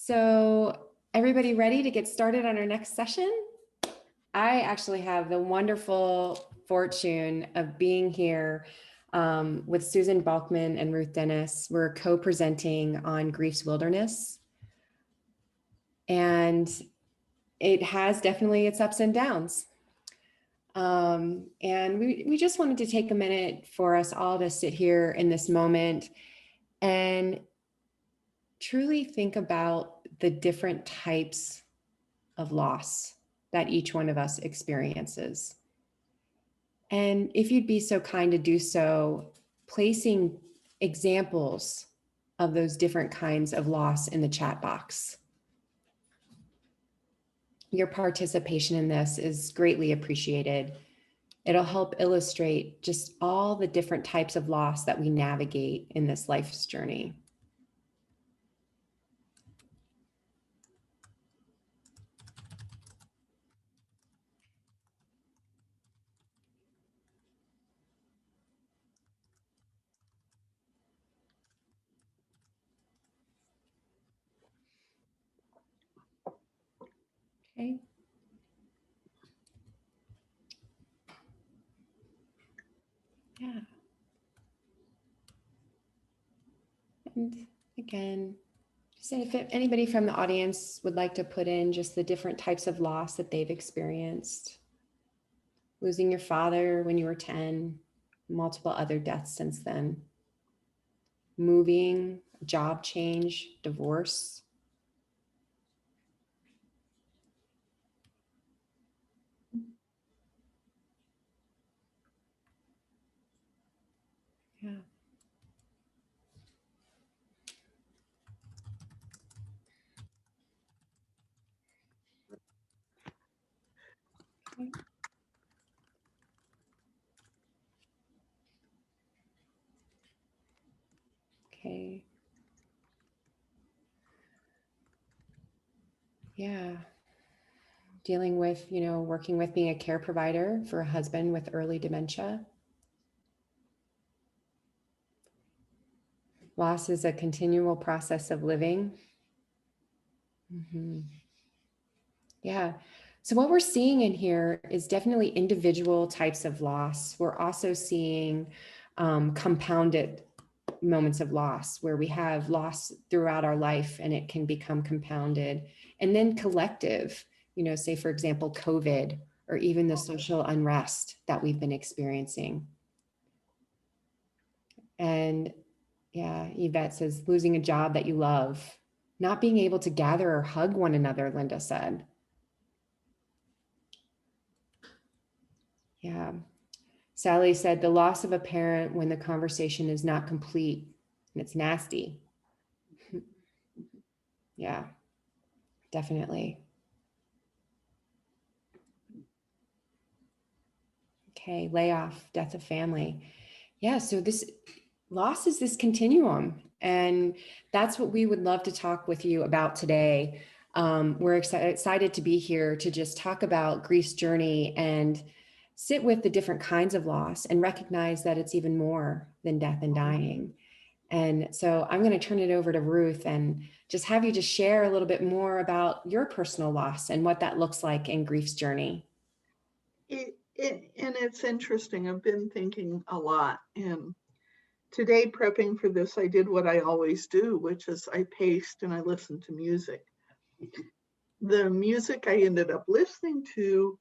So everybody ready to get started on our next session? I actually have the wonderful fortune of being here with Susan Balkman and Ruth Dennis. We're co-presenting on Grief's Wilderness. And it has definitely its ups and downs. And we just wanted to take a minute for us all to sit here in this moment and truly think about the different types of loss that each one of us experiences. And if you'd be so kind to do so, placing examples of those different kinds of loss in the chat box. Your participation in this is greatly appreciated. It'll help illustrate just all the different types of loss that we navigate in this life's journey. Okay. Yeah. And again, just if anybody from the audience would like to put in just the different types of loss that they've experienced. Losing your father when you were 10, multiple other deaths since then. Moving, job change, divorce. Yeah. Okay. Okay. Yeah. Dealing with, working with being a care provider for a husband with early dementia. Loss is a continual process of living. Mm-hmm. Yeah. So what we're seeing in here is definitely individual types of loss. We're also seeing compounded moments of loss where we have loss throughout our life and it can become compounded. And then collective, say for example, COVID or even the social unrest that we've been experiencing. And yeah, Yvette says losing a job that you love, not being able to gather or hug one another, Linda said. Yeah. Sally said the loss of a parent when the conversation is not complete and it's nasty. Yeah, definitely. Okay, layoff, death of family. Yeah, so this loss is this continuum. And that's what we would love to talk with you about today. We're excited to be here to just talk about grief's journey and sit with the different kinds of loss and recognize that it's even more than death and dying. And so I'm going to turn it over to Ruth and just have you just share a little bit more about your personal loss and what that looks like in grief's journey. And it's interesting. I've been thinking a lot. And today, prepping for this, I did what I always do, which is I paced and I listened to music. The music I ended up listening to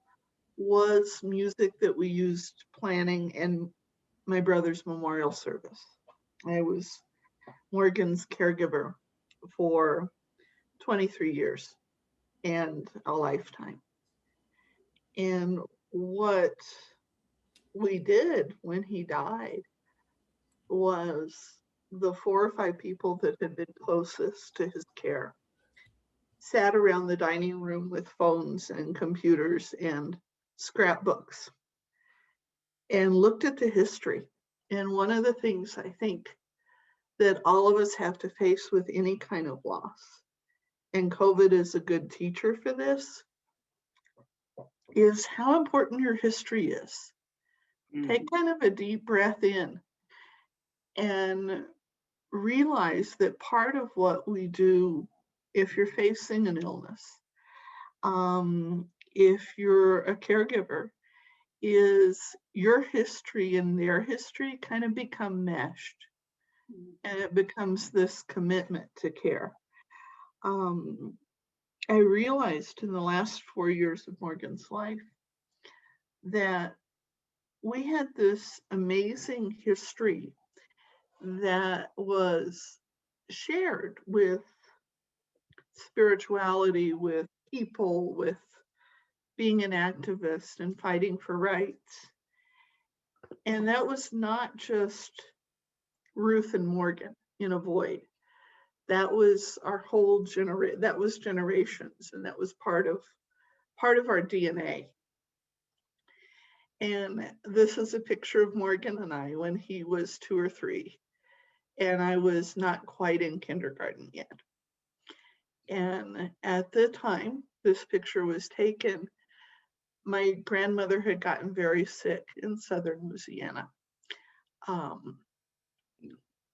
was music that we used planning and my brother's memorial service. I was Morgan's caregiver for 23 years and a lifetime. And what we did when he died was the 4 or 5 people that had been closest to his care sat around the dining room with phones and computers and scrapbooks and looked at the history. And one of the things I think that all of us have to face with any kind of loss, and COVID is a good teacher for this, is how important your history is. Take kind of a deep breath in and realize that part of what we do if you're facing an illness, if you're a caregiver, is your history and their history kind of become meshed, and it becomes this commitment to care. I realized in the last 4 years of Morgan's life that we had this amazing history that was shared with spirituality, with people, with being an activist and fighting for rights. And that was not just Ruth and Morgan in a void. That was our whole generation. That was generations, and that was part of our DNA. And this is a picture of Morgan and I when he was 2 or 3, and I was not quite in kindergarten yet. And at the time this picture was taken, my grandmother had gotten very sick in southern Louisiana.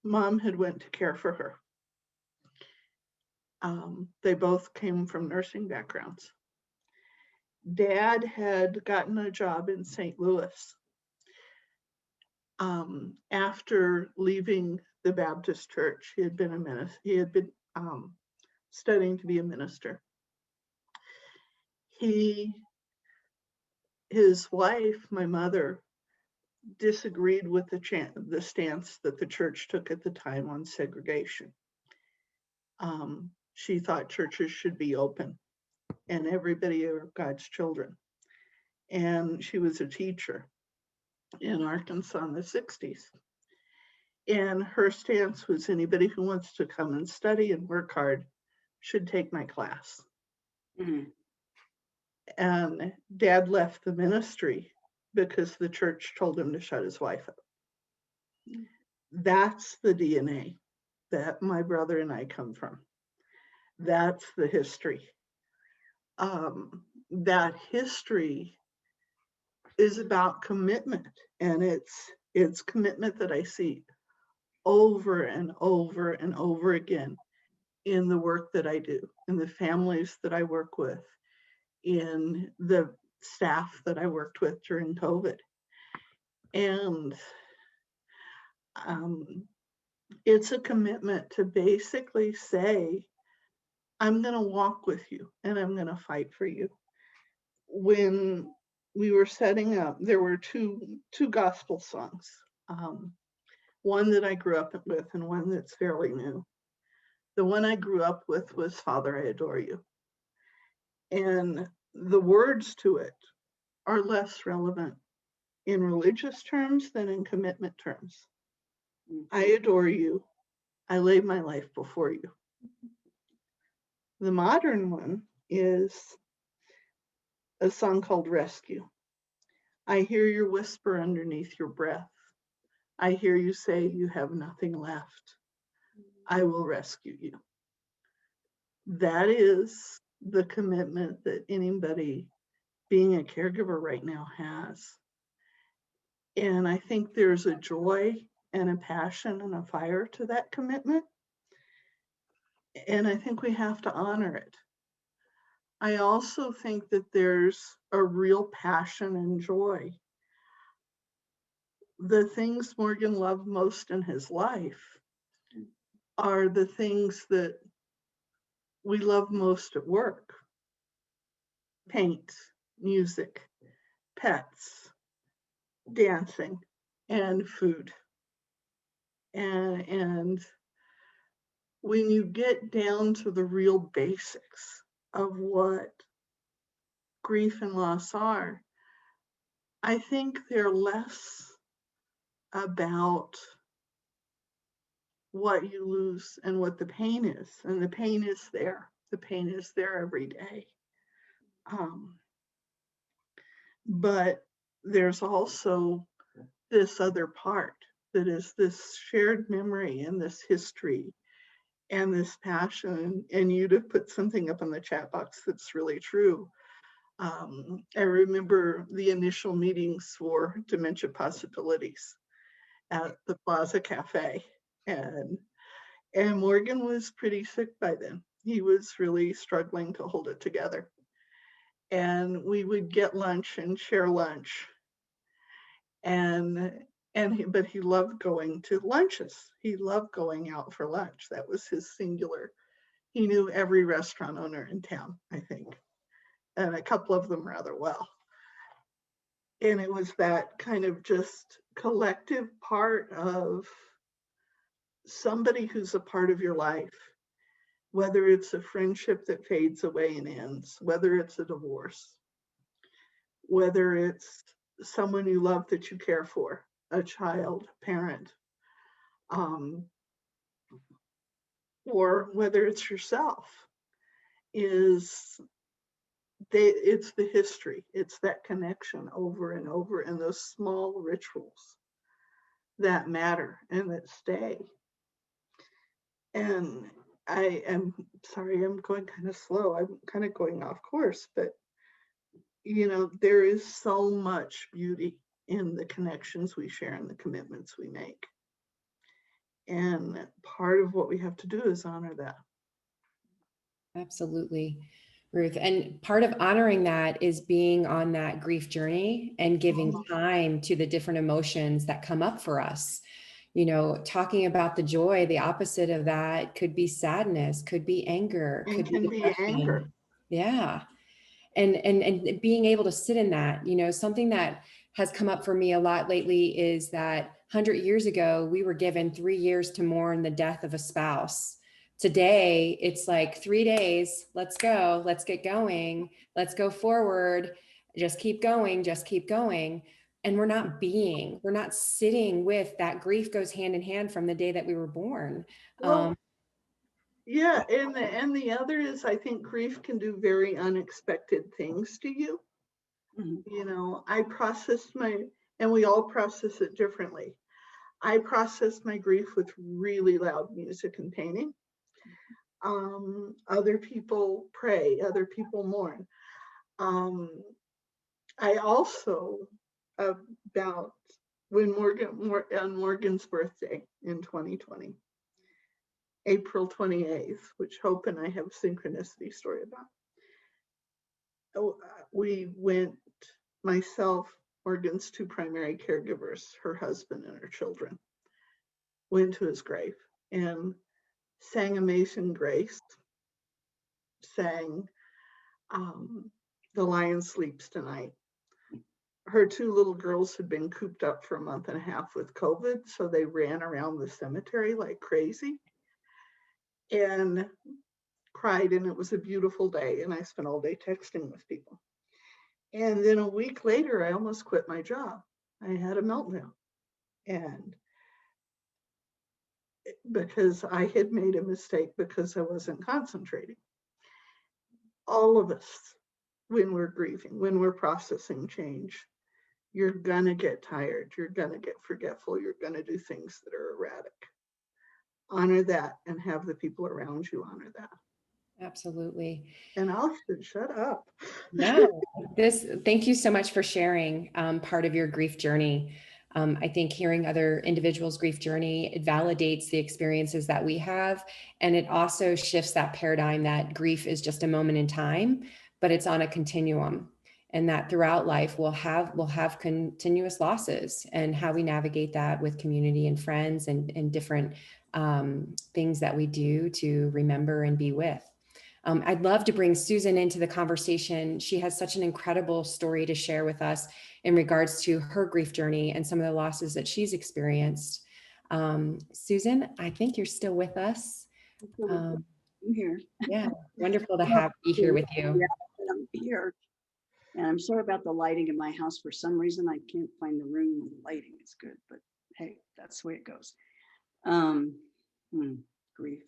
Mom had went to care for her. They both came from nursing backgrounds. Dad had gotten a job in St. Louis after leaving the Baptist church. He had been a minister. He had been studying to be a minister. His wife, my mother, disagreed with the stance that the church took at the time on segregation. She thought churches should be open and everybody are God's children. And she was a teacher in Arkansas in the 60s. And her stance was anybody who wants to come and study and work hard should take my class. Mm-hmm. And Dad left the ministry because the church told him to shut his wife up. That's the DNA that my brother and I come from. That's the history. That history is about commitment, and it's commitment that I see over and over and over again in the work that I do, in the families that I work with, in the staff that I worked with during COVID. And it's a commitment to basically say, I'm going to walk with you and I'm going to fight for you. When we were setting up, there were two gospel songs. One that I grew up with and one that's fairly new. The one I grew up with was Father, I Adore You. And the words to it are less relevant in religious terms than in commitment terms. I adore you. I lay my life before you. The modern one is a song called Rescue. I hear your whisper underneath your breath. I hear you say you have nothing left. I will rescue you. That is the commitment that anybody being a caregiver right now has. And I think there's a joy and a passion and a fire to that commitment. And I think we have to honor it. I also think that there's a real passion and joy. The things Morgan loved most in his life are the things that we love most at work. Paint, music, pets, dancing, and food. And when you get down to the real basics of what grief and loss are, I think they're less about what you lose and what the pain is. And the pain is there. The pain is there every day. But there's also this other part that is this shared memory and this history and this passion. And you'd have put something up in the chat box that's really true. I remember the initial meetings for Dementia Possibilities at the Plaza Cafe. And Morgan was pretty sick by then. he was really struggling to hold it together. And we would get lunch and share lunch. But he loved going to lunches. He loved going out for lunch. That was his singular. He knew every restaurant owner in town, I think, and a couple of them rather well. And it was that kind of just collective part of somebody who's a part of your life, whether it's a friendship that fades away and ends, whether it's a divorce, whether it's someone you love that you care for, a child, parent, or whether it's yourself, it's the history. It's that connection over and over, and those small rituals that matter and that stay. And I am sorry, I'm going kind of slow. I'm kind of going off course, but there is so much beauty in the connections we share and the commitments we make. And part of what we have to do is honor that. Absolutely, Ruth. And part of honoring that is being on that grief journey and giving time to the different emotions that come up for us. Talking about the joy, the opposite of that could be sadness, could be anger, And could be can be depression. anger. Yeah. And being able to sit in that, something that has come up for me a lot lately is that 100 years ago, we were given 3 years to mourn the death of a spouse. Today, it's like 3 days, let's go, let's get going, let's go forward, just keep going, just keep going. And we're not sitting with that. Grief goes hand in hand from the day that we were born. Well, yeah, and the other is, I think grief can do very unexpected things to you. I processed and we all process it differently. I processed my grief with really loud music and painting. Other people pray, other people mourn. I also, about when on Morgan's birthday in 2020, April 28th, which Hope and I have a synchronicity story about. We went, myself, Morgan's two primary caregivers, her husband and her children, went to his grave and sang Amazing Grace, sang The Lion Sleeps Tonight. Her two little girls had been cooped up for a month and a half with COVID, so they ran around the cemetery like crazy and cried, and it was a beautiful day, and I spent all day texting with people. And then a week later, I almost quit my job. I had a meltdown, and because I had made a mistake because I wasn't concentrating. All of us, when we're grieving, when we're processing change, you're gonna get tired, you're gonna get forgetful, you're gonna do things that are erratic. Honor that and have the people around you honor that. Absolutely. And I'll shut up. No, thank you so much for sharing part of your grief journey. I think hearing other individuals' grief journey, it validates the experiences that we have. And it also shifts that paradigm that grief is just a moment in time, but it's on a continuum. And that throughout life we'll have continuous losses, and how we navigate that with community and friends and different things that we do to remember and be with. I'd love to bring Susan into the conversation. She has such an incredible story to share with us in regards to her grief journey and some of the losses that she's experienced. Susan, I think you're still with us. I'm here. Yeah, wonderful to be here with you. Yeah, I'm here. And I'm sorry about the lighting in my house. For some reason, I can't find the room where the lighting is good, but hey, that's the way it goes. Grief.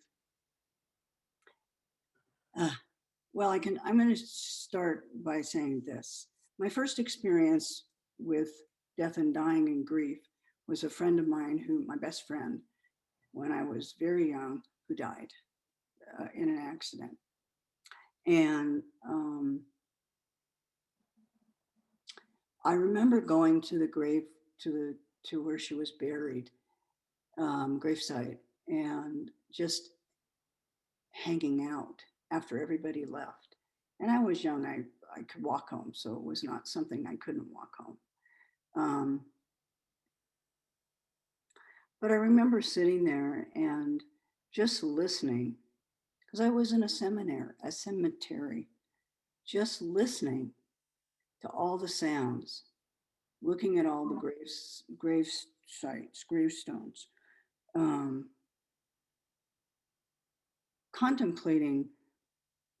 Well, I'm going to start by saying this. My first experience with death and dying and grief was a friend of mine, my best friend, when I was very young, who died in an accident. And I remember going to the grave, to where she was buried, gravesite, and just hanging out after everybody left. And I was young, I could walk home, so it was not something I couldn't walk home. But I remember sitting there and just listening, because I was in a cemetery, just listening to all the sounds, looking at all the grave sites, gravestones, contemplating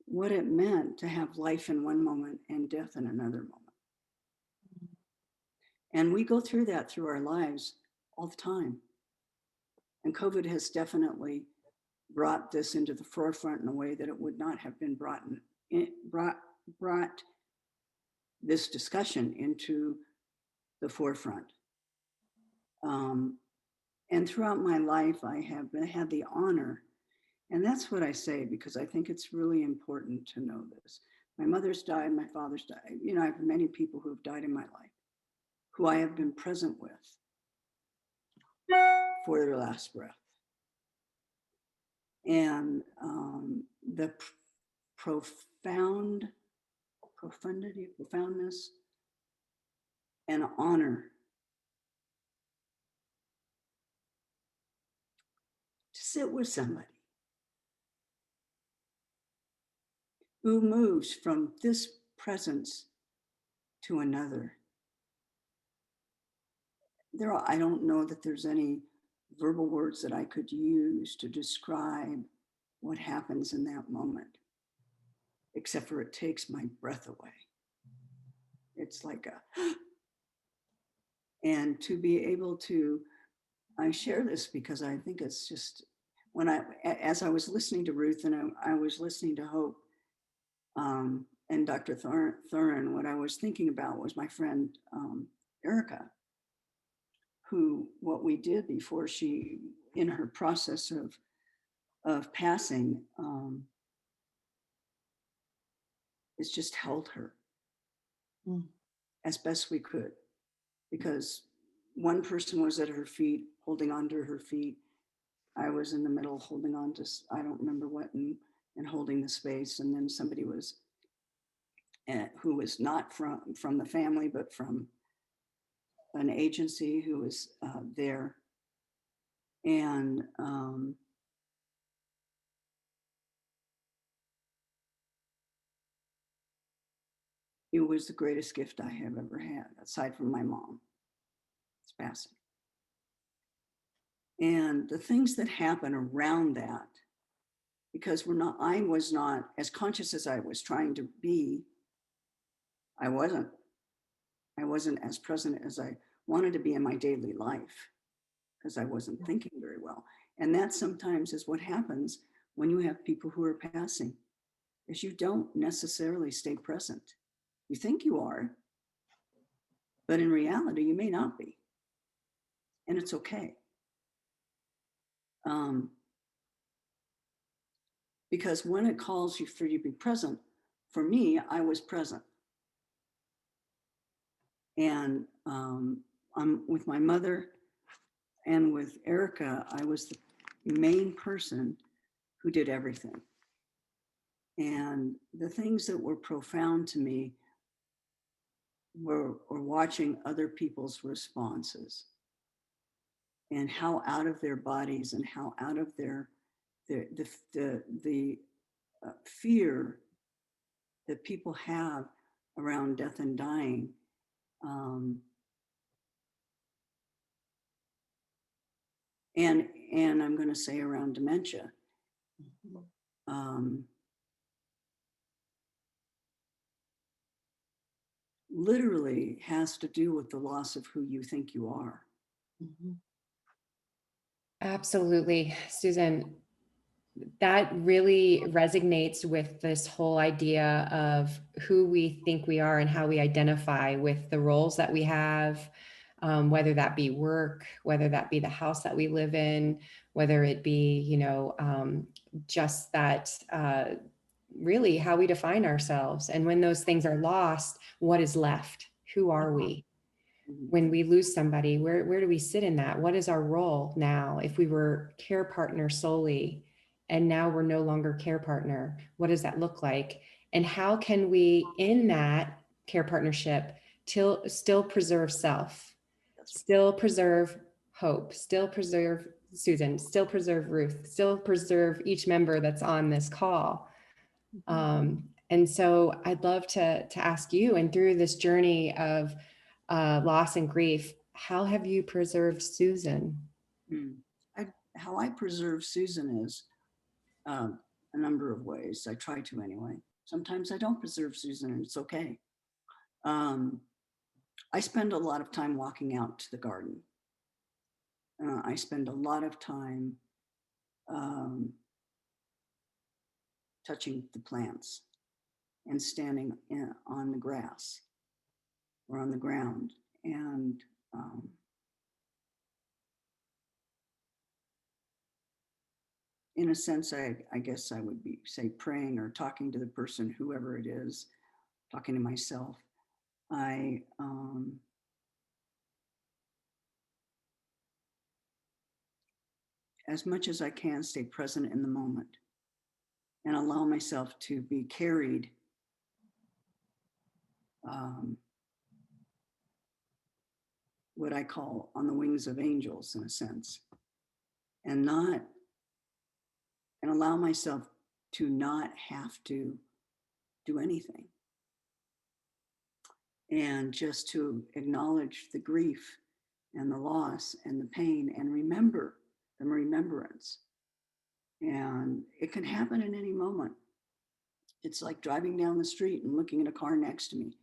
what it meant to have life in one moment and death in another moment. And we go through that through our lives all the time. And COVID has definitely brought this into the forefront in a way that it would not have been brought this discussion into the forefront. And throughout my life, I have had the honor, and that's what I say, because I think it's really important to know this. My mother's died, my father's died. You know, I have many people who have died in my life, who I have been present with for their last breath. And the profoundness, and honor to sit with somebody who moves from this presence to another. I don't know that there's any verbal words that I could use to describe what happens in that moment, except for it takes my breath away. It's like and to be able to, I share this because I think it's just, as I was listening to Ruth and I was listening to Hope and Dr. Thurin, what I was thinking about was my friend Erica, who, what we did before she, in her process of passing, is just held her as best we could, because one person was at her feet, holding onto her feet. I was in the middle, holding on to, I don't remember what, and holding the space. And then somebody was, who was not from the family, but from an agency, who was there. And it was the greatest gift I have ever had, aside from my mom. It's passing. And the things that happen around that, because I was not as conscious as I was trying to be. I wasn't as present as I wanted to be in my daily life, because I wasn't thinking very well. And that sometimes is what happens when you have people who are passing, is you don't necessarily stay present. You think you are, but in reality, you may not be. And it's okay. Because when it calls you for you to be present, for me, I was present. And I'm with my mother and with Erica, I was the main person who did everything. And the things that were profound to me were watching other people's responses, and how out of their bodies and how out of the fear that people have around death and dying. And I'm going to say around dementia. Literally has to do with the loss of who you think you are. Absolutely, Susan. That really resonates with this whole idea of who we think we are and how we identify with the roles that we have, whether that be work, whether that be the house that we live in, whether it be, just that really how we define ourselves. And when those things are lost, what is left? Who are we? When we lose somebody, where do we sit in that? What is our role now? If we were care partner solely, and now we're no longer care partner. What does that look like? And how can we, in that care partnership, still preserve self, still preserve Hope, still preserve Susan, still preserve Ruth, still preserve each member that's on this call. And so I'd love to ask you, and through this journey of loss and grief, how have you preserved Susan? How I preserve Susan is a number of ways. I try to anyway. Sometimes I don't preserve Susan, and it's okay. I spend a lot of time walking out to the garden. I spend a lot of time touching the plants and standing on the grass or on the ground. And in a sense, I guess I would be, say, praying or talking to the person, whoever it is, talking to myself. I as much as I can, stay present in the moment and allow myself to be carried what I call on the wings of angels, in a sense, and allow myself to not have to do anything, and just to acknowledge the grief and the loss and the pain and remember the remembrance. And it can happen in any moment. It's like driving down the street and looking at a car next to me,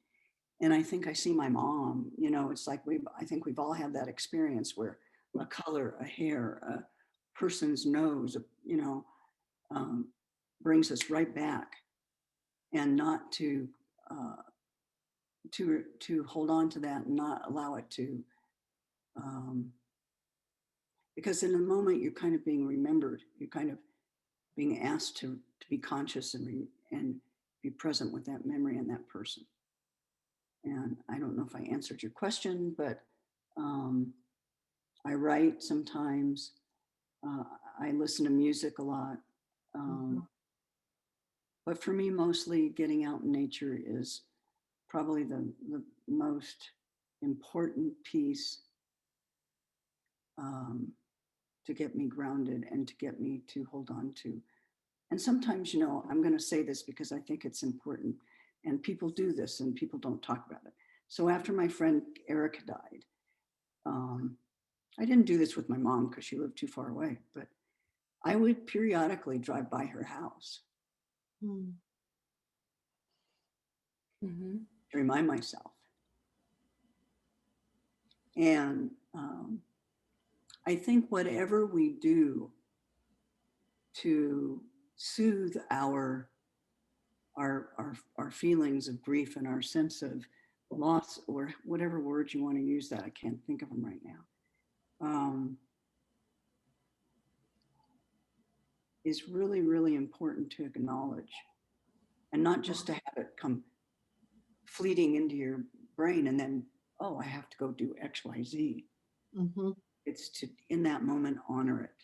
and I think I see my mom. It's like I think we've all had that experience where a color, a hair, a person's nose, brings us right back, and not to hold on to that and not allow it to, because in a moment you're kind of being remembered, you're kind of being asked to be conscious and be present with that memory and that person. And I don't know if I answered your question, but I write sometimes. I listen to music a lot. But for me, mostly getting out in nature is probably the most important piece to get me grounded and to get me to hold on to. And sometimes, I'm going to say this because I think it's important, and people do this and people don't talk about it. So after my friend Erica died, I didn't do this with my mom because she lived too far away, but I would periodically drive by her house to remind myself. And I think whatever we do to soothe our feelings of grief and our sense of loss, or whatever words you want to use, that I can't think of them right now, is really, really important to acknowledge, and not just to have it come fleeting into your brain and then, oh, I have to go do X, Y, Z. It's to, in that moment, honor it.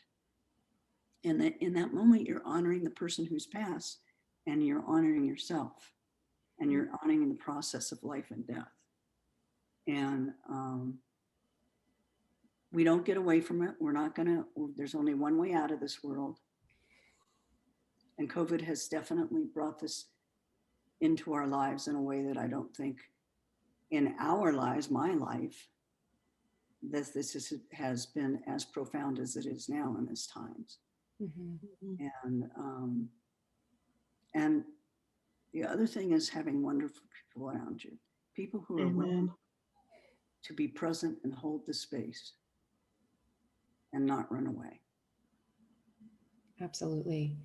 And that in that moment, you're honoring the person who's passed, and you're honoring yourself, and you're honoring the process of life and death. And we don't get away from it. We're not gonna, there's only one way out of this world. And COVID has definitely brought this into our lives in a way that I don't think in our lives, my life, this has been as profound as it is now in these times. And the other thing is having wonderful people around you, people who are willing to be present and hold the space and not run away. Absolutely.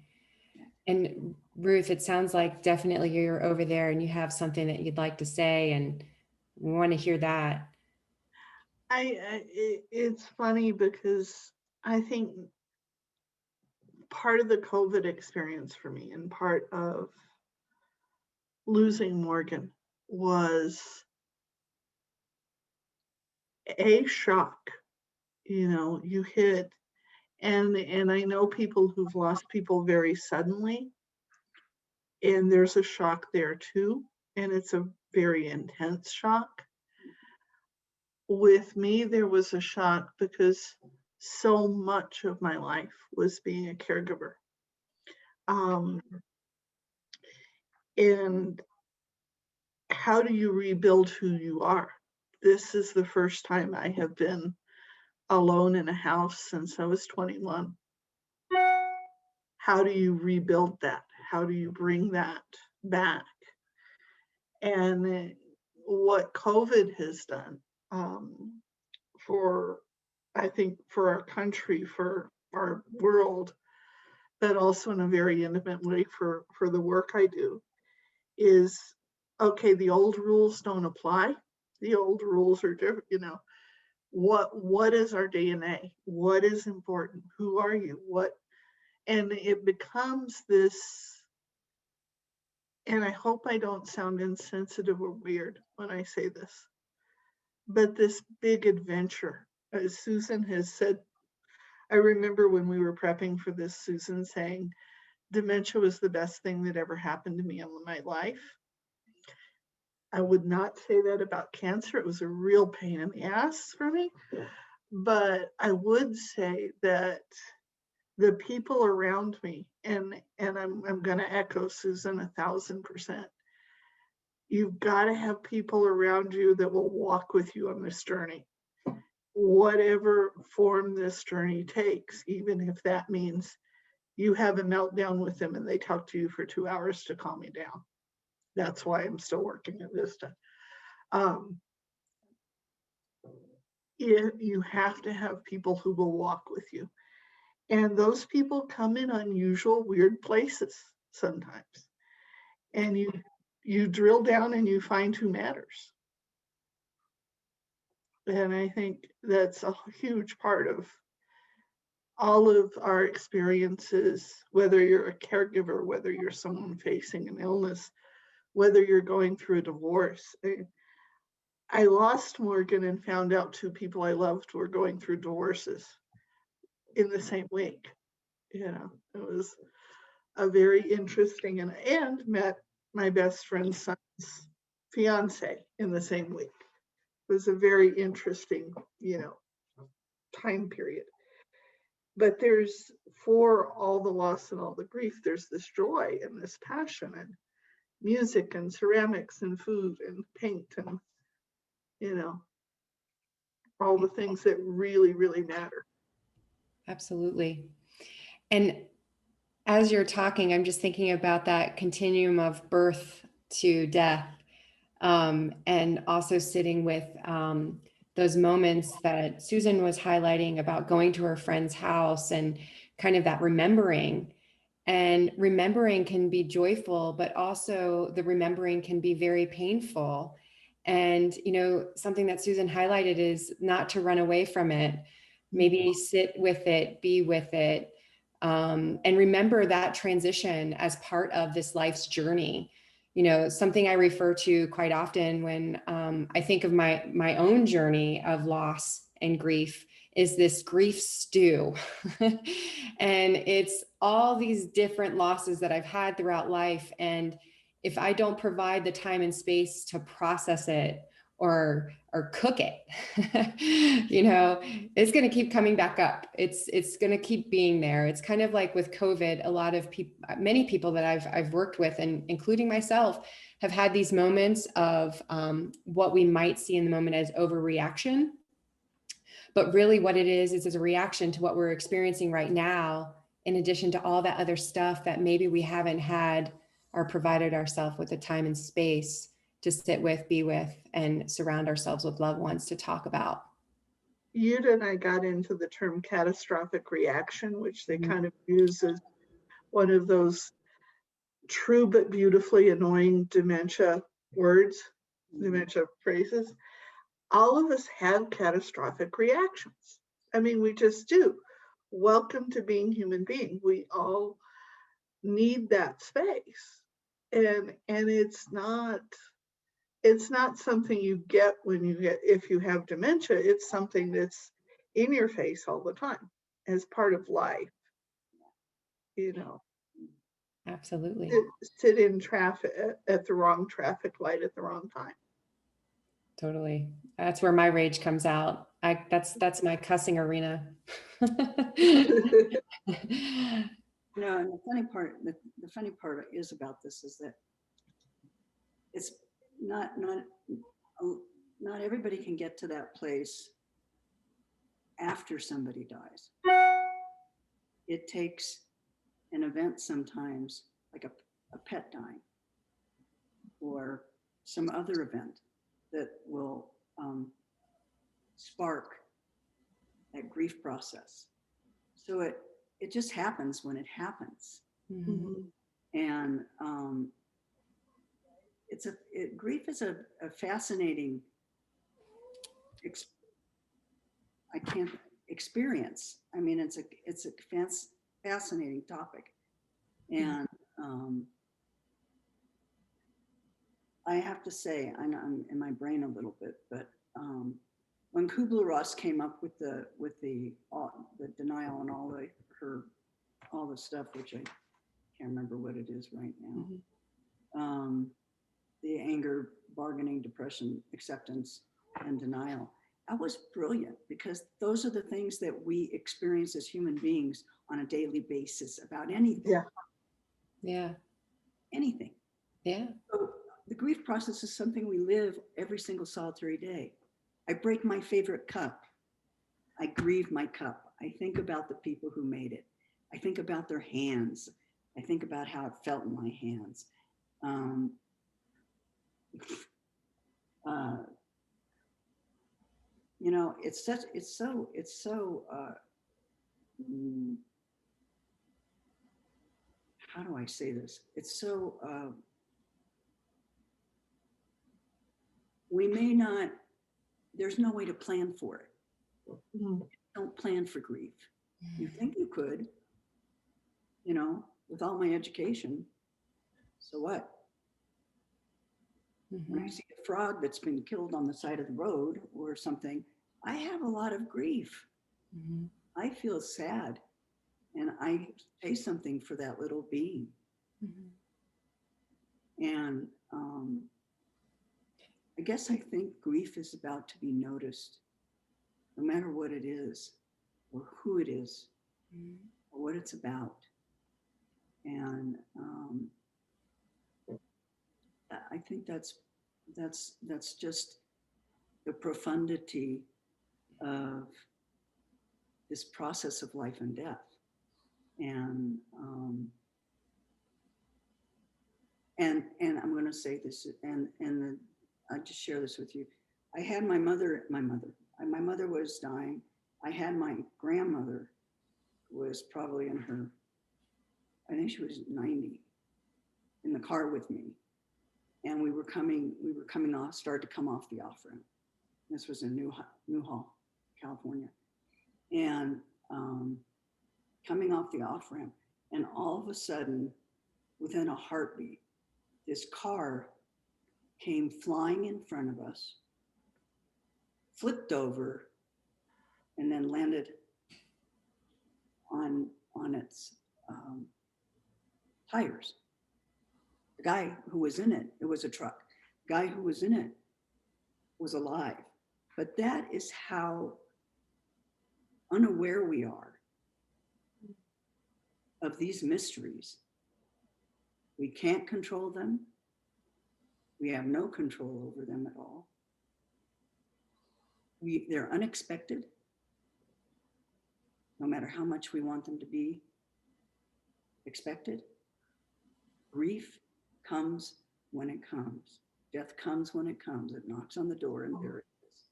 And Ruth, it sounds like definitely you're over there and you have something that you'd like to say, and we want to hear that. It's funny because I think part of the COVID experience for me and part of losing Morgan was a shock. You hit And I know people who've lost people very suddenly, and there's a shock there too, and it's a very intense shock. With me, there was a shock because so much of my life was being a caregiver. Um, and how do you rebuild who you are? This is the first time I have been alone in a house since I was 21. How do you rebuild that? How do you bring that back? And what COVID has done for, I think, for our country, for our world, but also in a very intimate way for the work I do, is, okay, the old rules don't apply. The old rules are different, you know. What is our DNA? What is important? Who are you? What? And it becomes this, and I hope I don't sound insensitive or weird when I say this, but this big adventure. As Susan has said, I remember when we were prepping for this, Susan saying, dementia was the best thing that ever happened to me in my life. I would not say that about cancer. It was a real pain in the ass for me. But I would say that the people around me, and I'm going to echo Susan 1,000%. You've got to have people around you that will walk with you on this journey, whatever form this journey takes, even if that means you have a meltdown with them and they talk to you for 2 hours to calm you down. That's why I'm still working at this time. You have to have people who will walk with you. And those people come in unusual, weird places sometimes. And you drill down and you find who matters. And I think that's a huge part of all of our experiences, whether you're a caregiver, whether you're someone facing an illness, whether you're going through a divorce. I lost Morgan and found out 2 people I loved were going through divorces in the same week. You know, it was a very interesting, and met my best friend's son's fiance in the same week. It was a very interesting, you know, time period. But there's, for all the loss and all the grief, there's this joy and this passion and music and ceramics and food and paint and, you know, all the things that really, really matter. Absolutely. And as you're talking, I'm just thinking about that continuum of birth to death, and also sitting with those moments that Susan was highlighting about going to her friend's house and kind of that remembering. And remembering can be joyful, but also the remembering can be very painful. And, you know, something that Susan highlighted is not to run away from it, maybe sit with it, be with it, and remember that transition as part of this life's journey. You know, something I refer to quite often when I think of my own journey of loss and grief is this grief stew. And it's all these different losses that I've had throughout life. And if I don't provide the time and space to process it or cook it, you know, it's going to keep coming back up. It's going to keep being there. It's kind of like with COVID, a lot of people, many people that I've worked with, and including myself, have had these moments of what we might see in the moment as overreaction. But really what it is a reaction to what we're experiencing right now, in addition to all that other stuff that maybe we haven't had or provided ourselves with the time and space to sit with, be with, and surround ourselves with loved ones to talk about. Yuta and I got into the term catastrophic reaction, which they kind of use as one of those true but beautifully annoying dementia words, dementia phrases. All of us have catastrophic reactions. I mean, we just do. Welcome to being human being. We all need that space. And it's not something you get if you have dementia. It's something that's in your face all the time. as part of life, you know. Absolutely. Sit in traffic at the wrong traffic light at the wrong time. Totally. That's where my rage comes out. That's my cussing arena. No, and the funny part is about this is that it's not everybody can get to that place after somebody dies. It takes an event sometimes, like a pet dying, or some other event that will spark that grief process. So it just happens when it happens. Mhm. And grief is a fascinating experience. I mean, it's a fascinating topic, and I have to say, I'm in my brain a little bit, but when Kubler-Ross came up with the denial and all the stuff, which I can't remember what it is right now, the anger, bargaining, depression, acceptance, and denial. That was brilliant, because those are the things that we experience as human beings on a daily basis about anything. Yeah. Yeah. Anything. Yeah. So the grief process is something we live every single solitary day. I break my favorite cup. I grieve my cup. I think about the people who made it. I think about their hands. I think about how it felt in my hands. You know, it's so how do I say this? It's so, there's no way to plan for it. Don't plan for grief. You think you could, you know, with all my education, so what? When I see a frog that's been killed on the side of the road or something, I have a lot of grief. I feel sad, and I say something for that little being. And I guess I think grief is about to be noticed, no matter what it is, or who it is, or what it's about. And I think that's just the profundity of this process of life and death. And I'm going to say this, and I just share this with you. I had my mother was dying. I had my grandmother, who was probably in her, I think she was 90, in the car with me. And we were coming off, started to come off the off-ramp. This was in Newhall, California. And coming off the off-ramp, and all of a sudden, within a heartbeat, this car came flying in front of us, flipped over, and then landed on its tires. The guy who was in it was a truck. The guy who was in it was alive. But that is how unaware we are of these mysteries. We can't control them. We have no control over them at all. They're unexpected, no matter how much we want them to be expected. Grief comes when it comes. Death comes when it comes. It knocks on the door, and there it is.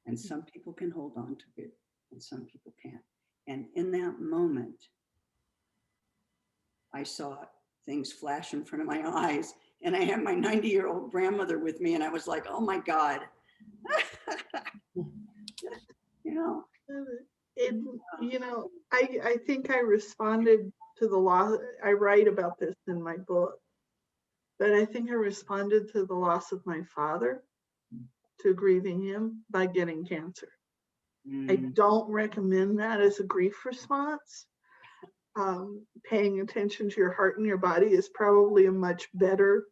And some people can hold on to it, and some people can't. And in that moment, I saw things flash in front of my eyes, and I had my 90-year-old grandmother with me, and I was like, oh my God. You know, I think I responded to the loss. I write about this in my book, but I think I responded to the loss of my father, to grieving him, by getting cancer. I don't recommend that as a grief response. Paying attention to your heart and your body is probably a much better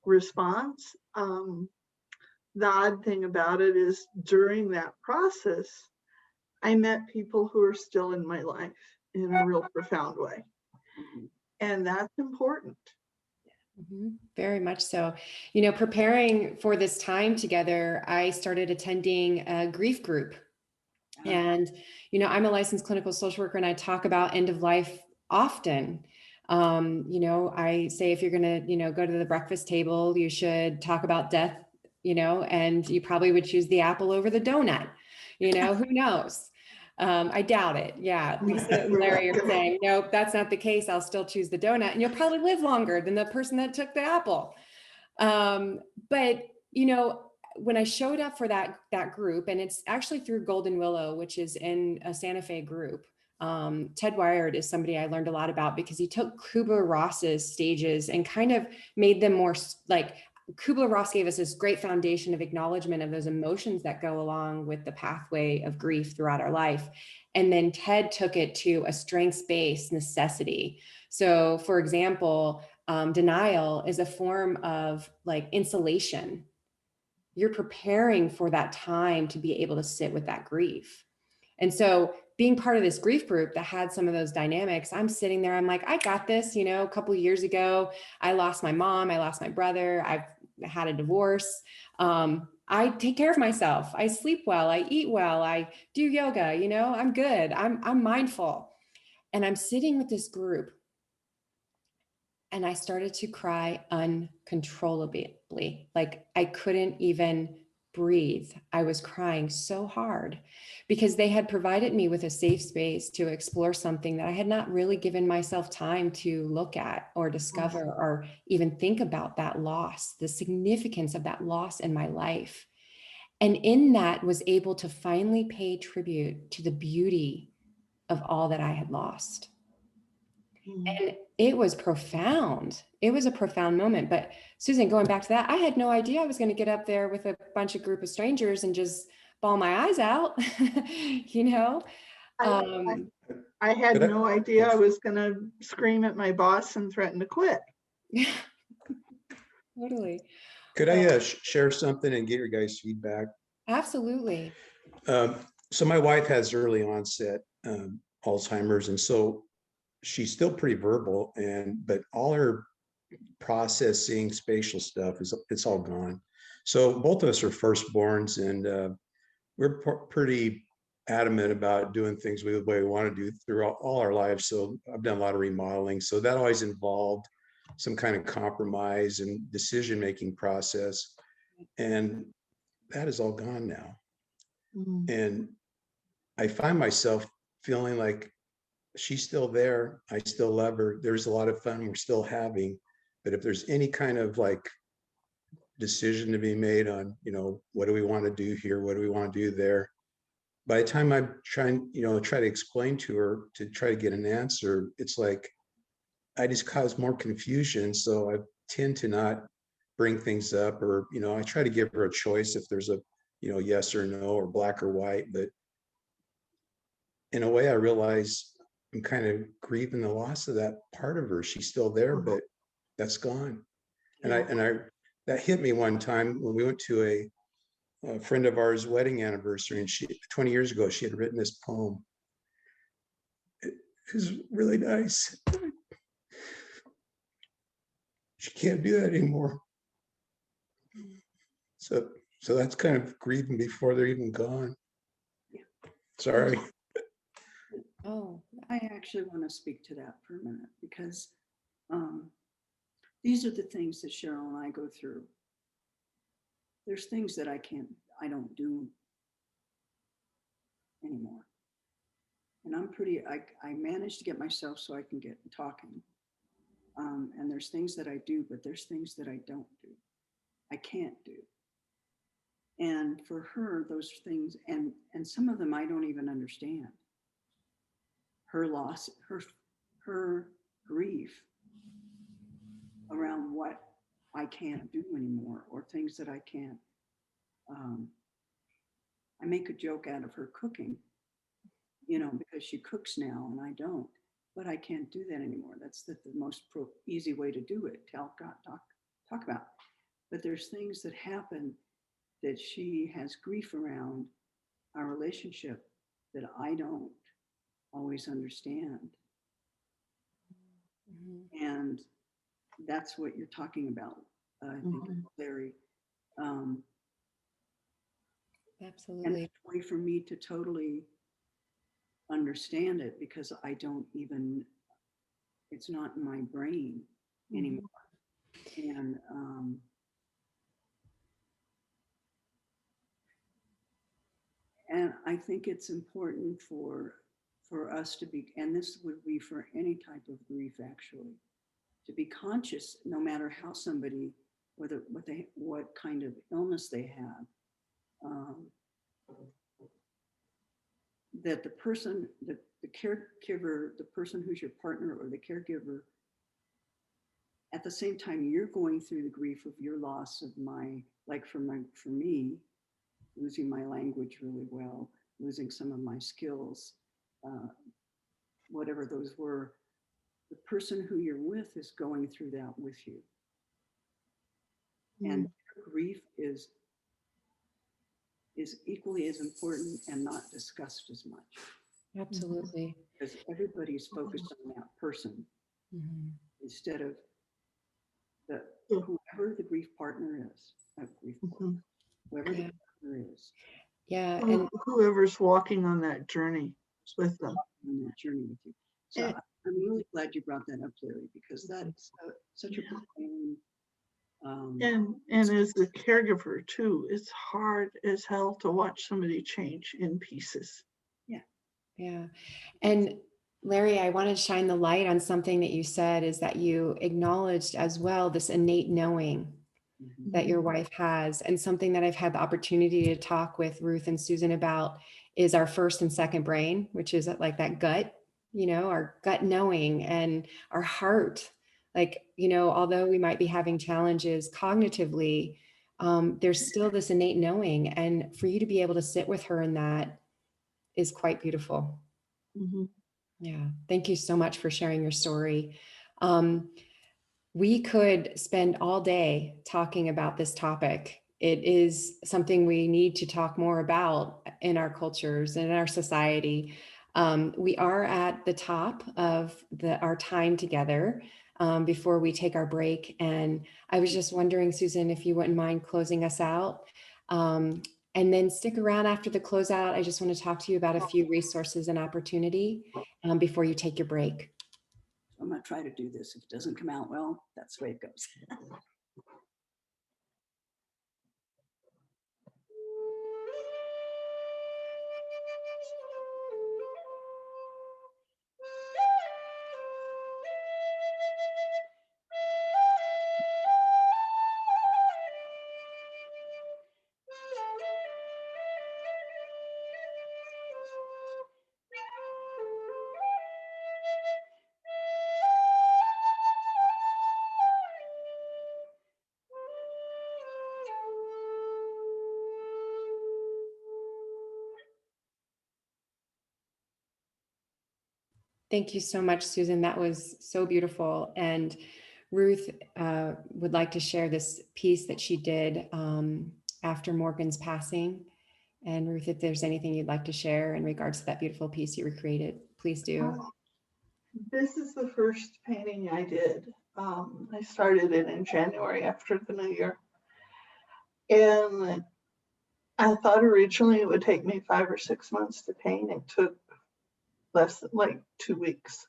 response. The odd thing about it is during that process, I met people who are still in my life in a real profound way. And that's important. Very much so. You know, preparing for this time together, I started attending a grief group. And, you know, I'm a licensed clinical social worker and I talk about end of life often. You know, I say if you're going to, you know, go to the breakfast table, you should talk about death, you know, and you probably would choose the apple over the donut, you know, who knows? I doubt it. Yeah. Lisa and Larry are saying, nope, that's not the case. I'll still choose the donut and you'll probably live longer than the person that took the apple. But, you know, when I showed up for that group, and it's actually through Golden Willow, which is in a Santa Fe group, Ted Wired is somebody I learned a lot about because he took Kubler-Ross's stages and kind of made them more like Kubler-Ross gave us this great foundation of acknowledgement of those emotions that go along with the pathway of grief throughout our life. And then Ted took it to a strengths-based necessity. So for example, denial is a form of like insulation. You're preparing for that time to be able to sit with that grief. And so being part of this grief group that had some of those dynamics, I'm sitting there, I'm like, I got this, you know, a couple of years ago, I lost my mom, I lost my brother, I've had a divorce. I take care of myself. I sleep well, I eat well, I do yoga, you know, I'm good. I'm mindful. And I'm sitting with this group and I started to cry uncontrollably. Like I couldn't even breathe. I was crying so hard because they had provided me with a safe space to explore something that I had not really given myself time to look at or discover or even think about that loss, the significance of that loss in my life. And in that was able to finally pay tribute to the beauty of all that I had lost. And it was profound. It was a profound moment. But Susan, going back to that, I had no idea I was going to get up there with a bunch of group of strangers and just bawl my eyes out, you know? I had no idea I was going to scream at my boss and threaten to quit. Yeah, totally. Could I share something and get your guys' feedback? Absolutely. So my wife has early onset Alzheimer's, and so she's still pretty verbal, but all her processing, spatial stuff it's all gone. So both of us are firstborns, and we're pretty adamant about doing things the way we want to do through all our lives. So I've done a lot of remodeling, so that always involved some kind of compromise and decision-making process, and that is all gone now. And I find myself feeling like she's still there. I still love her. There's a lot of fun we're still having. But if there's any kind of like decision to be made on, you know, what do we want to do here? What do we want to do there? By the time I'm trying, you know, try to explain to her to try to get an answer, it's like I just cause more confusion. So I tend to not bring things up, or, you know, I try to give her a choice if there's a, you know, yes or no, or black or white. But in a way, I realize I'm kind of grieving the loss of that part of her. She's still there, but that's gone. And that hit me one time when we went to a friend of ours' wedding anniversary, and 20 years ago, she had written this poem. It was really nice. She can't do that anymore. So that's kind of grieving before they're even gone. Sorry. Oh, I actually want to speak to that for a minute because these are the things that Cheryl and I go through. There's things that I don't do anymore. And I managed to get myself so I can get talking. And there's things that I do, but there's things that I don't do. I can't do. And for her, those things, and some of them I don't even understand. Her loss, her grief around what I can't do anymore, or things that I can't I make a joke out of her cooking, you know, because she cooks now and I don't. But I can't do that anymore. That's the most easy way to do it. Talk about. But there's things that happen that she has grief around our relationship that I don't always understand. Mhm. And that's what you're talking about, I think, Larry. And Absolutely. it's a way for me to totally understand it because I don't even, it's not in my brain anymore. And I think it's important for us to be, and this would be for any type of grief actually, to be conscious no matter how somebody, whether what kind of illness they have, that the person, the caregiver, the person who's your partner or the caregiver, at the same time you're going through the grief of your loss of for me, losing my language really well, losing some of my skills, whatever those were, the person who you're with is going through that with you. And grief is equally as important and not discussed as much. Absolutely. Because everybody's focused on that person instead of whoever the grief partner is, whoever the partner is. Yeah. And whoever's walking on that journey with them. On that journey with you. So I'm really glad you brought that up, Larry, because that's such a profound. And as the caregiver too, it's hard as hell to watch somebody change in pieces. Yeah. And Larry, I want to shine the light on something that you said, is that you acknowledged as well this innate knowing that your wife has. And something that I've had the opportunity to talk with Ruth and Susan about is our first and second brain, which is like that gut, our gut knowing, and our heart. Like, although we might be having challenges cognitively, there's still this innate knowing. And for you to be able to sit with her in that is quite beautiful. Yeah. Thank you so much for sharing your story. We could spend all day talking about this topic. It is something we need to talk more about in our cultures and in our society. We are at the top of our time together before we take our break. And I was just wondering, Susan, if you wouldn't mind closing us out. And then stick around after the closeout. I just want to talk to you about a few resources and opportunity before you take your break. I'm going to try to do this. If it doesn't come out well, that's the way it goes. Thank you so much, Susan. That was so beautiful. And Ruth would like to share this piece that she did after Morgan's passing. And Ruth, if there's anything you'd like to share in regards to that beautiful piece you recreated, please do. This is the first painting I did. I started it in January after the New Year. And I thought originally it would take me 5 or 6 months to paint. It took less than 2 weeks.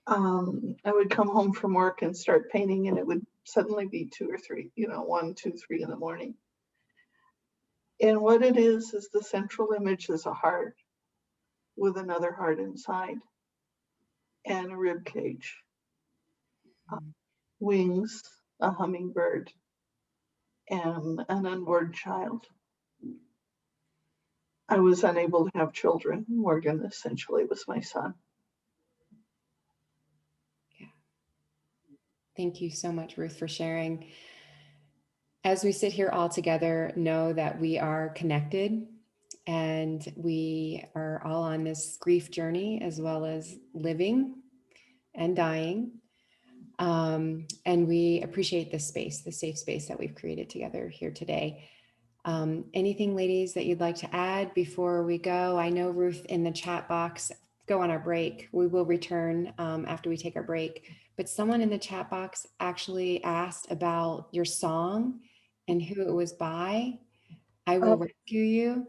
I would come home from work and start painting, and it would suddenly be 2 or 3, 1, 2, 3 in the morning. And what it is the central image is a heart with another heart inside and a rib cage, wings, a hummingbird, and an unborn child. I was unable to have children. Morgan essentially was my son. Yeah. Thank you so much, Ruth, for sharing. as we sit here all together, know that we are connected and we are all on this grief journey as well as living and dying. And we appreciate this space, the safe space that we've created together here today. Anything, ladies, that you'd like to add before we go? I know Ruth in the chat box, go on our break. We will return after we take our break. But someone in the chat box actually asked about your song and who it was by. I will rescue you.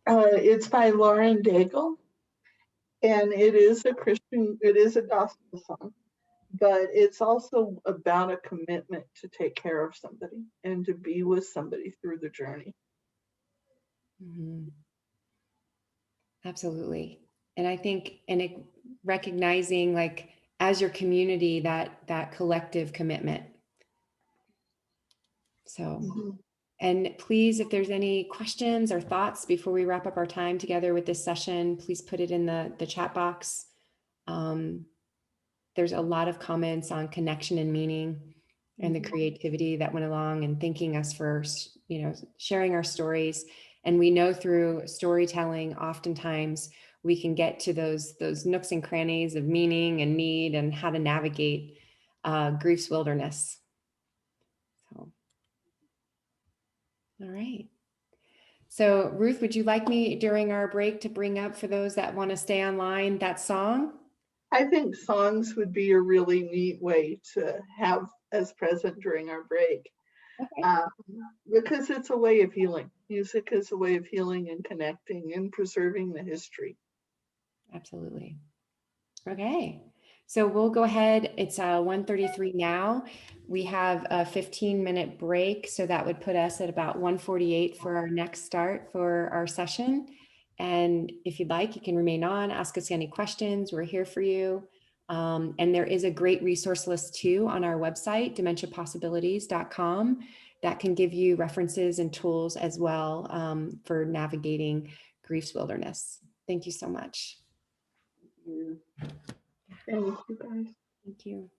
It's by Lauren Daigle, and it is a gospel song, but it's also about a commitment to take care of somebody and to be with somebody through the journey. Mm-hmm. Absolutely. And I think, recognizing, like, as your community, that collective commitment. So, and please, if there's any questions or thoughts before we wrap up our time together with this session, please put it in the chat box. There's a lot of comments on connection and meaning and the creativity that went along and thanking us for, sharing our stories. And we know through storytelling, oftentimes we can get to those nooks and crannies of meaning and need and how to navigate grief's wilderness. So, all right. So Ruth, would you like me during our break to bring up, for those that want to stay online, that song? I think songs would be a really neat way to have as present during our break. Okay. Because it's a way of healing. Music is a way of healing and connecting and preserving the history. Absolutely. Okay. So we'll go ahead. It's 1:33 now. We have a 15-minute break. So that would put us at about 1:48 for our next start for our session. And if you'd like, you can remain on, ask us any questions. We're here for you. And there is a great resource list too on our website, dementiapossibilities.com, that can give you references and tools as well for navigating grief's wilderness. Thank you so much. Thank you, guys. Thank you.